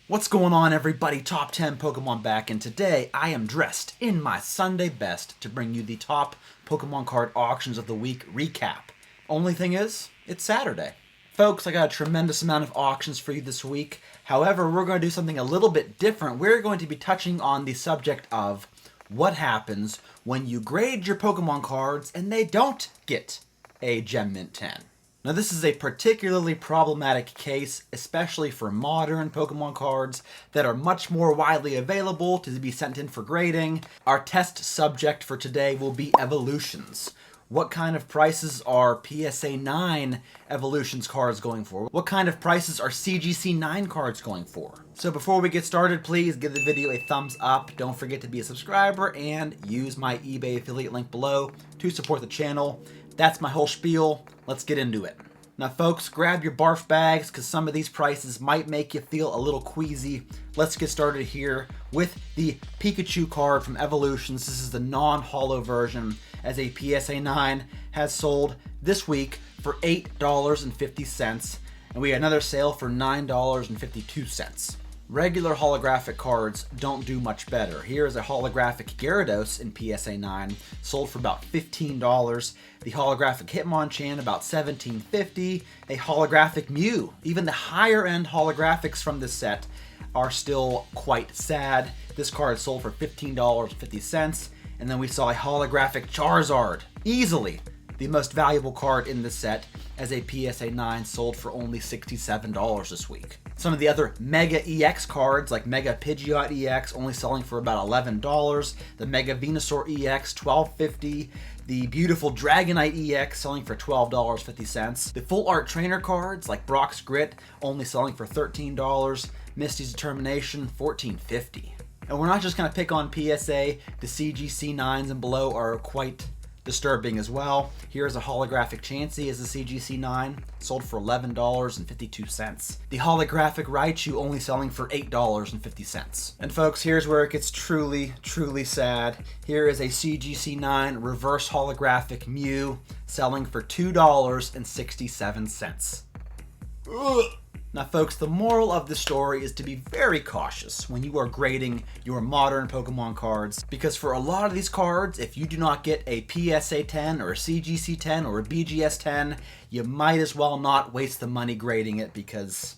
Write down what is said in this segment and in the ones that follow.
What's going on, everybody? Top 10 Pokemon back, and today I am dressed in my Sunday best to bring you the top Pokemon card auctions of the week recap. Only thing is, it's Saturday. Folks, I got a tremendous amount of auctions for you this week. However, we're going to do something a little bit different. We're going to be touching on the subject of what happens when you grade your Pokemon cards and they don't get a Gem Mint 10. Now, this is a particularly problematic case, especially for modern Pokemon cards that are much more widely available to be sent in for grading. Our test subject for today will be evolutions. What kind of prices are PSA 9 evolutions cards going for? What kind of prices are CGC 9 cards going for? So before we get started, please give the video a thumbs up. Don't forget to be a subscriber and use my eBay affiliate link below to support the channel. That's my whole spiel. Let's get into it. Now, folks, grab your barf bags because some of these prices might make you feel a little queasy. Let's get started here with the Pikachu card from Evolutions. This is the non-holo version, as a PSA 9 has sold this week for $8.50, and we had another sale for $9.52. Regular holographic cards don't do much better. Here is a holographic Gyarados in PSA 9, sold for about $15. The holographic Hitmonchan about $17.50. A holographic Mew. Even the higher end holographics from this set are still quite sad. This card sold for $15.50. And then we saw a holographic Charizard, easily the most valuable card in the set, as a PSA 9 sold for only $67 this week. Some of the other Mega EX cards, like Mega Pidgeot EX, only selling for about $11. The Mega Venusaur EX, $12.50. The beautiful Dragonite EX selling for $12.50. The full art trainer cards, like Brock's Grit, only selling for $13. Misty's Determination, $14.50. And we're not just going to pick on PSA. The CGC 9s and below are quite disturbing as well. Here's a holographic Chansey as a CGC 9, sold for $11.52. The holographic Raichu only selling for $8.50. And folks, here's where it gets truly, truly sad. Here is a CGC 9 Reverse Holographic Mew selling for $2.67. Ugh. Now, folks, the moral of the story is to be very cautious when you are grading your modern Pokemon cards, because for a lot of these cards, if you do not get a PSA 10 or a CGC 10 or a BGS 10, you might as well not waste the money grading it because,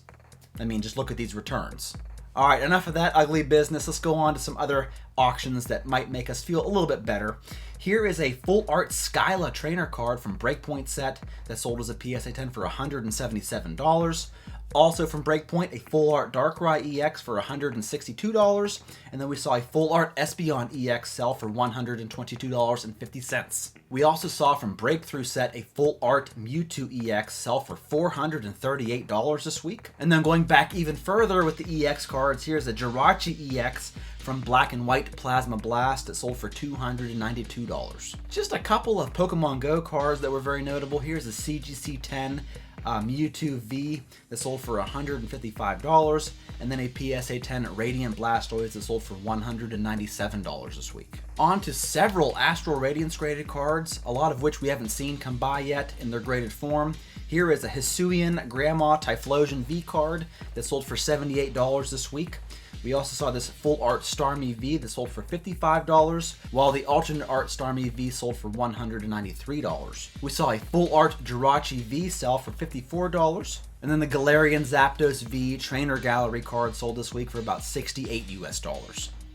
I mean, just look at these returns. All right, enough of that ugly business. Let's go on to some other auctions that might make us feel a little bit better. Here is a full art Skyla trainer card from Breakpoint set that sold as a PSA 10 for $177. Also from Breakpoint, a full art Darkrai EX for $162, and then we saw a full art Espeon EX sell for $122.50. We also saw from Breakthrough set a full art Mewtwo EX sell for $438 this week. And then going back even further with the EX cards, here's a Jirachi EX from Black and White Plasma Blast that sold for $292. Just a couple of Pokemon Go cards that were very notable. Here's a CGC 10 Mewtwo V that sold for $155, and then a PSA 10 Radiant Blastoise that sold for $197 this week. On to several Astral Radiance graded cards, a lot of which we haven't seen come by yet in their graded form. Here is a Hisuian Grandma Typhlosion V card that sold for $78 this week. We also saw this full art Starmie V that sold for $55, while the alternate art Starmie V sold for $193. We saw a full art Jirachi V sell for $54, and then the Galarian Zapdos V Trainer Gallery card sold this week for about $68 US.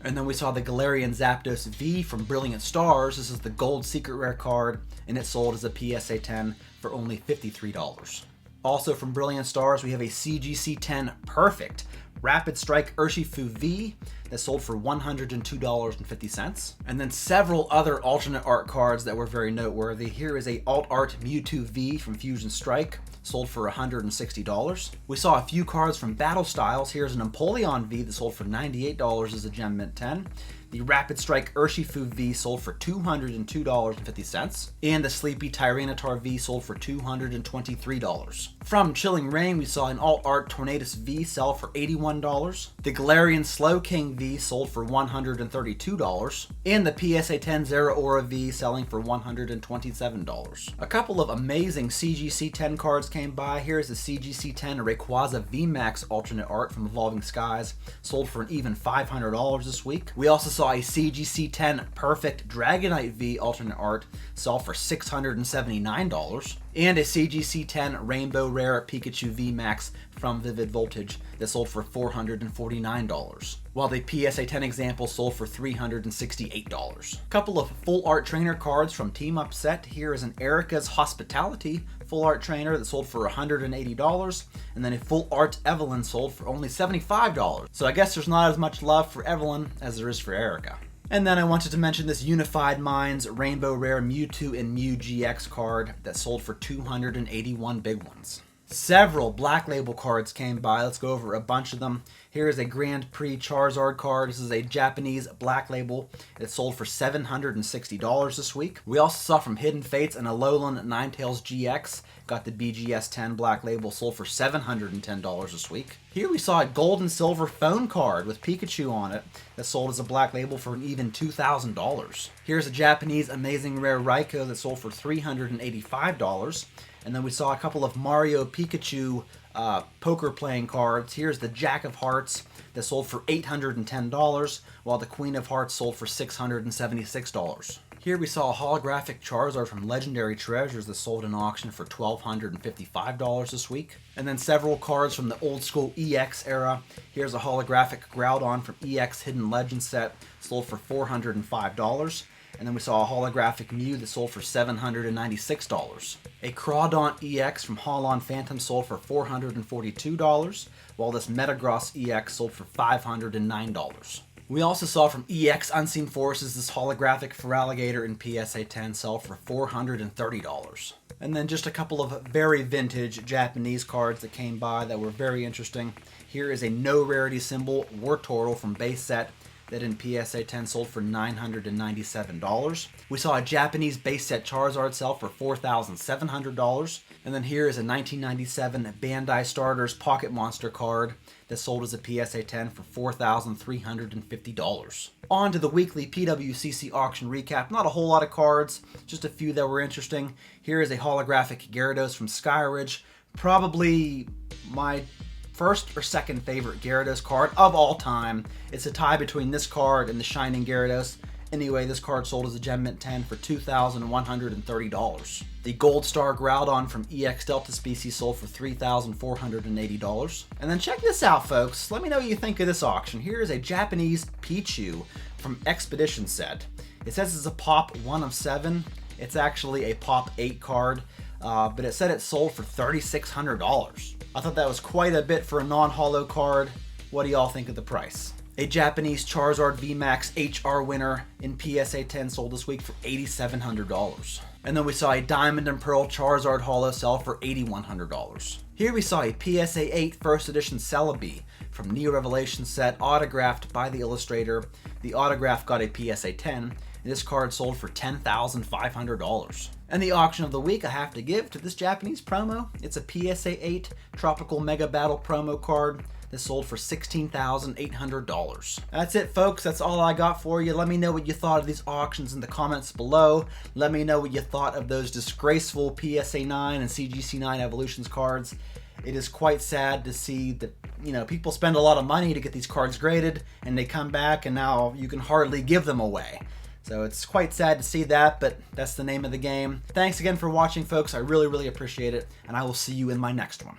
And then we saw the Galarian Zapdos V from Brilliant Stars. This is the gold secret rare card, and it sold as a PSA 10 for only $53. Also from Brilliant Stars, we have a CGC 10 Perfect Rapid Strike Urshifu V that sold for $102.50. And then several other alternate art cards that were very noteworthy. Here is a alt art Mewtwo V from Fusion Strike, sold for $160. We saw a few cards from Battle Styles. Here's an Empoleon V that sold for $98 as a Gem Mint 10. The Rapid Strike Urshifu V sold for $202.50. And the Sleepy Tyranitar V sold for $223. From Chilling Reign, we saw an Alt Art Tornadus V sell for $81. The Galarian Slowking V sold for $132. And the PSA 10 Zeraora V selling for $127. A couple of amazing CGC 10 cards came by. Here's the CGC 10 Rayquaza VMAX alternate art from Evolving Skies, sold for an even $500 this week. We also saw a CGC 10 Perfect Dragonite V alternate art sell for $679, and a CGC 10 Rainbow Rare Pikachu VMAX from Vivid Voltage that sold for $449, while the PSA 10 example sold for $368. A couple of full art trainer cards from Team Up Set. Here is an Erica's Hospitality full art trainer that sold for $180, and then a full art Evelyn sold for only $75. So I guess there's not as much love for Evelyn as there is for Erica. And then I wanted to mention this Unified Minds Rainbow Rare Mewtwo and Mew GX card that sold for 281 big ones. Several Black Label cards came by. Let's go over a bunch of them. Here is a Grand Prix Charizard card. This is a Japanese Black Label. It sold for $760 this week. We also saw from Hidden Fates an Alolan Ninetales GX. Got the BGS 10 Black Label, sold for $710 this week. Here we saw a gold and silver phone card with Pikachu on it that sold as a Black Label for an even $2,000. Here's a Japanese Amazing Rare Raikou that sold for $385. And then we saw a couple of Mario Pikachu poker playing cards. Here's the Jack of Hearts that sold for $810, while the Queen of Hearts sold for $676. Here we saw a holographic Charizard from Legendary Treasures that sold in auction for $1,255 this week. And then several cards from the old school EX era. Here's a holographic Groudon from EX Hidden Legend set, sold for $405. And then we saw a holographic Mew that sold for $796. A Crawdaunt EX from Holon Phantom sold for $442, while this Metagross EX sold for $509. We also saw from EX Unseen Forces this holographic Feraligatr in PSA 10 sell for $430. And then just a couple of very vintage Japanese cards that came by that were very interesting. Here is a no rarity symbol Wartortle from base set that in PSA 10 sold for $997. We saw a Japanese base set Charizard sell for $4,700. And then here is a 1997 Bandai Starters Pocket Monster card that sold as a PSA 10 for $4,350. On to the weekly Pwcc auction recap. Not a whole lot of cards, just a few that were interesting. Here is a holographic Gyarados from Skyridge. Probably my first or second favorite Gyarados card of all time. It's a tie between this card and the Shining Gyarados. Anyway, this card sold as a Gem Mint 10 for $2,130. The Gold Star Groudon from EX Delta Species sold for $3,480. And then check this out, folks. Let me know what you think of this auction. Here is a Japanese Pichu from Expedition set. It says it's a Pop 1 of 7. It's actually a Pop 8 card, but it said it sold for $3,600. I thought that was quite a bit for a non-holo card. What do y'all think of the price? A Japanese Charizard VMAX HR winner in PSA 10 sold this week for $8,700. And then we saw a Diamond and Pearl Charizard holo sell for $8,100. Here we saw a PSA 8 first edition Celebi from Neo Revelation set, autographed by the illustrator. The autograph got a PSA 10, and this card sold for $10,500. And the auction of the week I have to give to this Japanese promo. It's a PSA 8 Tropical Mega Battle promo card. This sold for $16,800. That's it, folks. That's all I got for you. Let me know what you thought of these auctions in the comments below. Let me know what you thought of those disgraceful PSA 9 and CGC 9 Evolutions cards. It is quite sad to see that, people spend a lot of money to get these cards graded, and they come back and now you can hardly give them away. So it's quite sad to see that, but that's the name of the game. Thanks again for watching, folks. I really, really appreciate it, and I will see you in my next one.